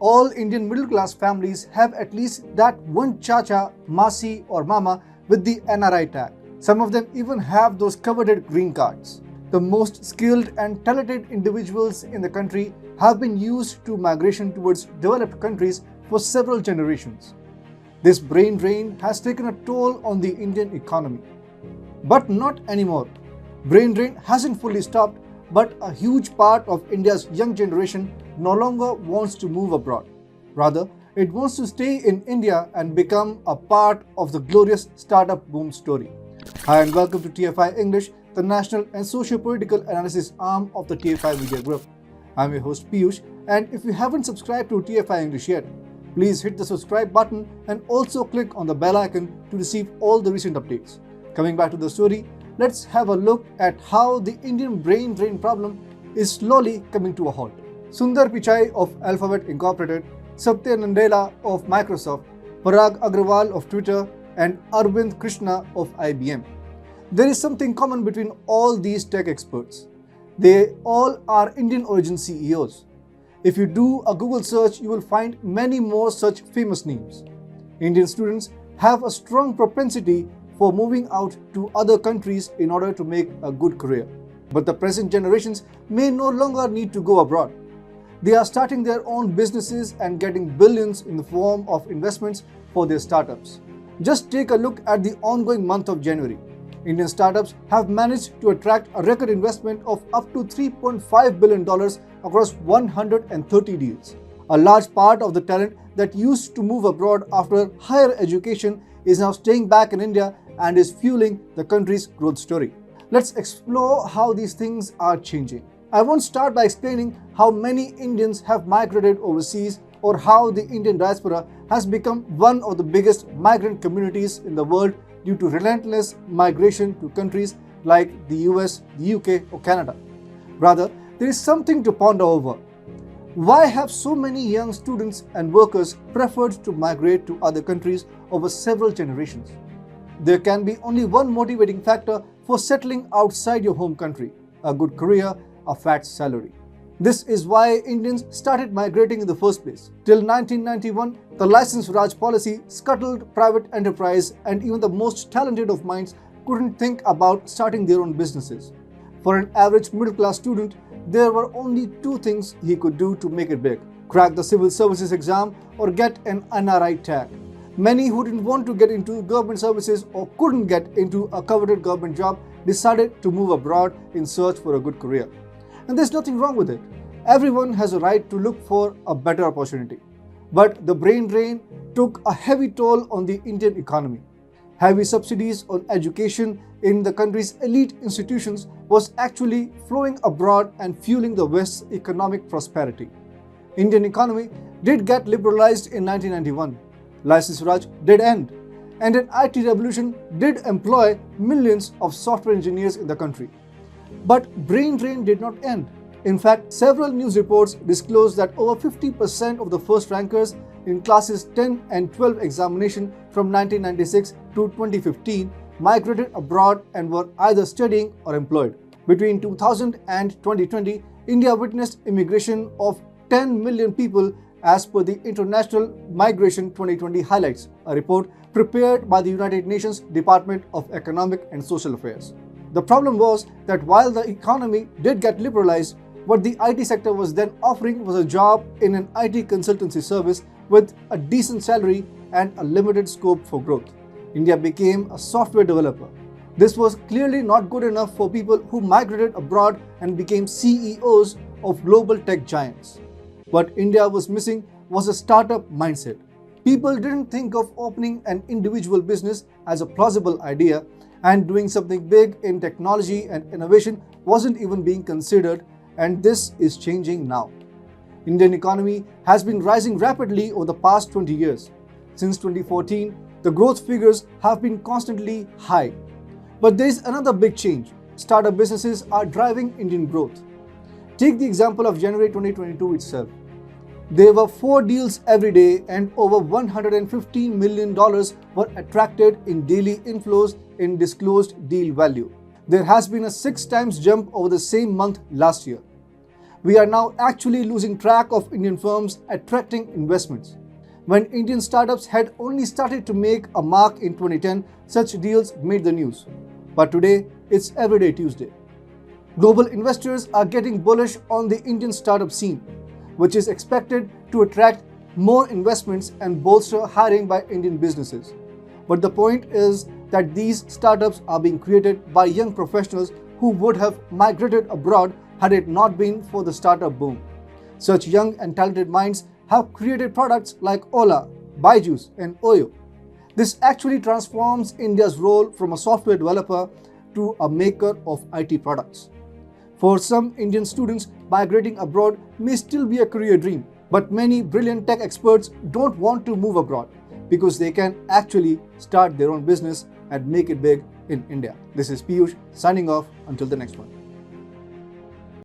All Indian middle class families have at least that one chacha, masi or mama with the NRI tag. Some of them even have those coveted green cards. The most skilled and talented individuals in the country have been used to migration towards developed countries for several generations. This brain drain has taken a toll on the Indian economy. But not anymore. Brain drain hasn't fully stopped, but a huge part of India's young generation no longer wants to move abroad. Rather, it wants to stay in India and become a part of the glorious startup boom story. Hi and welcome to TFI English, the national and socio-political analysis arm of the TFI Media Group. I'm your host Piyush, and if you haven't subscribed to TFI English yet, please hit the subscribe button and also click on the bell icon to receive all the recent updates. Coming back to the story, let's have a look at how the Indian brain drain problem is slowly coming to a halt. Sundar Pichai of Alphabet Incorporated, Satya Nadella of Microsoft, Parag Agrawal of Twitter, and Arvind Krishna of IBM. There is something common between all these tech experts. They all are Indian origin CEOs. If you do a Google search, you will find many more such famous names. Indian students have a strong propensity for moving out to other countries in order to make a good career. But the present generations may no longer need to go abroad. They are starting their own businesses and getting billions in the form of investments for their startups. Just take a look at the ongoing month of January. Indian startups have managed to attract a record investment of up to $3.5 billion across 130 deals. A large part of the talent that used to move abroad after higher education is now staying back in India and is fueling the country's growth story. Let's explore how these things are changing. I won't start by explaining how many Indians have migrated overseas or how the Indian diaspora has become one of the biggest migrant communities in the world due to relentless migration to countries like the US, the UK or Canada. Rather, there is something to ponder over. Why have so many young students and workers preferred to migrate to other countries over several generations? There can be only one motivating factor for settling outside your home country: a good career, a fat salary. This is why Indians started migrating in the first place. Till 1991, the License Raj policy scuttled private enterprise, and even the most talented of minds couldn't think about starting their own businesses. For an average middle-class student, there were only two things he could do to make it big: crack the civil services exam or get an NRI tag. Many who didn't want to get into government services or couldn't get into a coveted government job decided to move abroad in search for a good career. And there's nothing wrong with it. Everyone has a right to look for a better opportunity. But the brain drain took a heavy toll on the Indian economy. Heavy subsidies on education in the country's elite institutions was actually flowing abroad and fueling the West's economic prosperity. Indian economy did get liberalized in 1991. License Raj did end, and an IT revolution did employ millions of software engineers in the country. But brain drain did not end. In fact, several news reports disclosed that over 50% of the first rankers in classes 10 and 12 examination from 1996 to 2015 migrated abroad and were either studying or employed. Between 2000 and 2020, India witnessed immigration of 10 million people as per the International Migration 2020 highlights, a report prepared by the United Nations Department of Economic and Social Affairs. The problem was that while the economy did get liberalized, what the IT sector was then offering was a job in an IT consultancy service with a decent salary and a limited scope for growth. India became a software developer. This was clearly not good enough for people who migrated abroad and became CEOs of global tech giants. What India was missing was a startup mindset. People didn't think of opening an individual business as a plausible idea, and doing something big in technology and innovation wasn't even being considered, and this is changing now. Indian economy has been rising rapidly over the past 20 years. Since 2014, the growth figures have been constantly high. But there is another big change. Startup businesses are driving Indian growth. Take the example of January 2022 itself. There were 4 deals every day and over $115 million were attracted in daily inflows in disclosed deal value. There has been a 6 times jump over the same month last year. we are now actually losing track of Indian firms attracting investments. When Indian startups had only started to make a mark in 2010, such deals made the news. But today, it's everyday Tuesday. Global investors are getting bullish on the Indian startup scene, which is expected to attract more investments and bolster hiring by Indian businesses. But the point is that these startups are being created by young professionals who would have migrated abroad had it not been for the startup boom. Such young and talented minds have created products like Ola, Byju's, and Oyo. This actually transforms India's role from a software developer to a maker of IT products. For some Indian students, migrating abroad may still be a career dream, but many brilliant tech experts don't want to move abroad because they can actually start their own business and make it big in India. This is Piyush signing off until the next one.